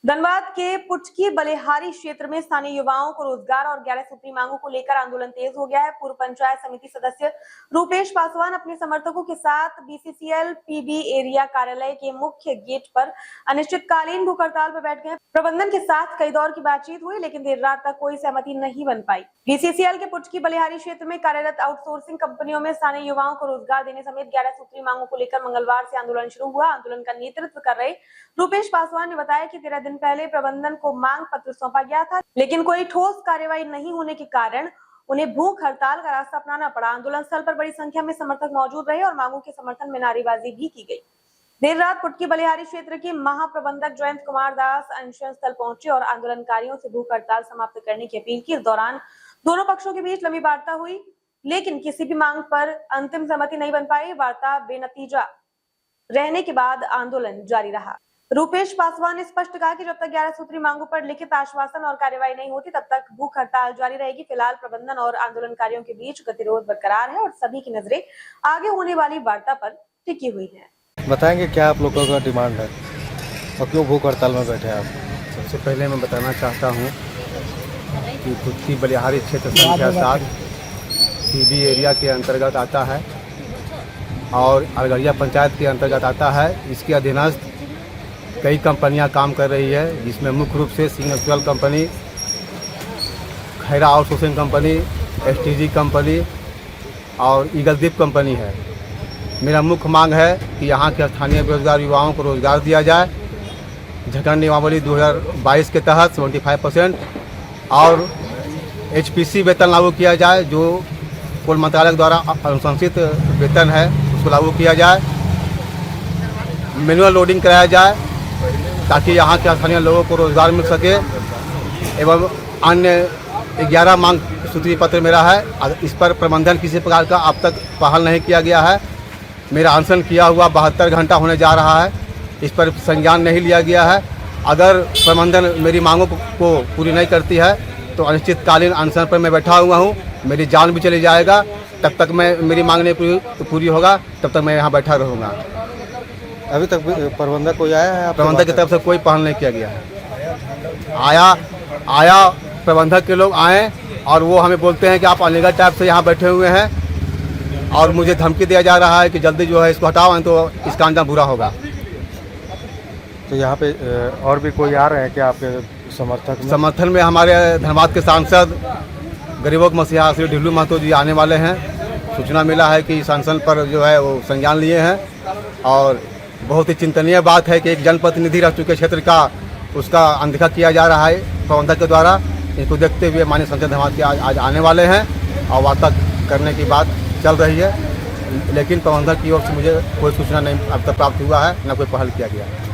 धनबाद के पुटकी बलिहारी क्षेत्र में स्थानीय युवाओं को रोजगार और 11 सूत्री मांगों को लेकर आंदोलन तेज हो गया है। पूर्व पंचायत समिति सदस्य रूपेश पासवान अपने समर्थकों के साथ बीसीसीएल पीबी एरिया कार्यालय के मुख्य गेट पर अनिश्चितकालीन भूख हड़ताल पर बैठ गए। प्रबंधन के साथ कई दौर की बातचीत हुई, लेकिन देर रात तक कोई सहमति नहीं बन पाई। बीसीसीएल के पुटकी बलिहारी क्षेत्र में कार्यरत आउटसोर्सिंग कंपनियों में स्थानीय युवाओं को रोजगार देने समेत 11 सूत्री मांगों को लेकर मंगलवार से आंदोलन शुरू हुआ। आंदोलन का नेतृत्व कर रहे रूपेश पासवान ने बताया कि 13 दिन पहले प्रबंधन को मांग पत्र सौंपा गया था, लेकिन कोई ठोस कार्रवाई नहीं होने के कारण उन्हें भूख हड़ताल का रास्ता अपनाना पड़ा। आंदोलन स्थल पर बड़ी संख्या में समर्थक मौजूद रहे और मांगों के समर्थन में नारेबाजी भी की गई। देर रात पुटकी बलिहारी क्षेत्र के महाप्रबंधक जयंत कुमार दास अनशन स्थल पहुंचे और आंदोलनकारियों से भूख हड़ताल समाप्त करने की अपील की। इस दौरान दोनों पक्षों के बीच लंबी वार्ता हुई, लेकिन किसी भी मांग पर अंतिम सहमति नहीं बन पाई। वार्ता बेनतीजा रहने के बाद आंदोलन जारी रहा। रूपेश पासवान ने स्पष्ट कहा कि जब तक 11 सूत्री मांगों पर लिखित आश्वासन और कार्यवाही नहीं होती, तब तक भूख हड़ताल जारी रहेगी। फिलहाल प्रबंधन और आंदोलनकारियों के बीच गतिरोध बरकरार है और सभी की नजरें आगे होने वाली वार्ता पर टिकी हुई है। बताएंगे क्या आप लोगों का डिमांड है और क्यों भूख हड़ताल में बैठे हैं आप? सबसे पहले मैं बताना चाहता हूँ कि पुटकी बलिहारी क्षेत्र संख्या 7 पीबी एरिया के अंतर्गत आता है और अरगड़िया पंचायत के अंतर्गत आता है। इसके अधीनस्थ कई कंपनियां काम कर रही है, जिसमें मुख्य रूप से signal company, Khaira outsourcing company, STG company और ईगलदीप कंपनी है। मेरा मुख्य मांग है कि यहाँ के स्थानीय बेरोजगार युवाओं को रोजगार दिया जाए। झटन नियमावली 2022 के तहत 75% और एचपीसी वेतन लागू किया जाए, जो कुल मंत्रालय द्वारा अनुशंसित वेतन है उसको लागू किया जाए। मैनुअल लोडिंग कराया जाए ताकि यहाँ के स्थानीय लोगों को रोजगार मिल सके। एवं अन्य 11 मांग सूत्री पत्र मेरा है। इस पर प्रबंधन किसी प्रकार का अब तक पहल नहीं किया गया है। मेरा अनशन किया हुआ 72 घंटा होने जा रहा है, इस पर संज्ञान नहीं लिया गया है। अगर प्रबंधन मेरी मांगों को पूरी नहीं करती है तो अनिश्चितकालीन अनशन पर मैं बैठा हुआ हूँ। मेरी जान भी चली जाएगा। तब तक मैं मेरी मांग नहीं पूरी होगा तब तक मैं यहाँ बैठा रहूँगा। अभी तक प्रबंधक कोई आया है? प्रबंधक की तरफ से कोई पहल नहीं किया गया है। आया प्रबंधक के लोग आए और वो हमें बोलते हैं कि आप अलीगढ़ टाइप से यहाँ बैठे हुए हैं और मुझे धमकी दिया जा रहा है कि जल्दी जो है इसको हटाओ, तो इसका अंजाम बुरा होगा। तो यहाँ पे और भी कोई आ रहे हैं क्या आपके समर्थन में? हमारे धनबाद के सांसद गरीबों मसीहा श्री ढिल्लू महतो जी आने वाले हैं। सूचना मिला है कि सांसद पर जो है वो संज्ञान लिए हैं और बहुत ही चिंतनीय बात है कि एक जनप्रतिनिधि रह चुके क्षेत्र का उसका अनदेखा किया जा रहा है प्रबंधक के द्वारा। इसको देखते हुए माननीय सांसद धनबाद के आज आने वाले हैं और वार्ता करने की बात चल रही है, लेकिन प्रबंधक की ओर से मुझे कोई सूचना नहीं अब तक प्राप्त हुआ है, न कोई पहल किया गया है।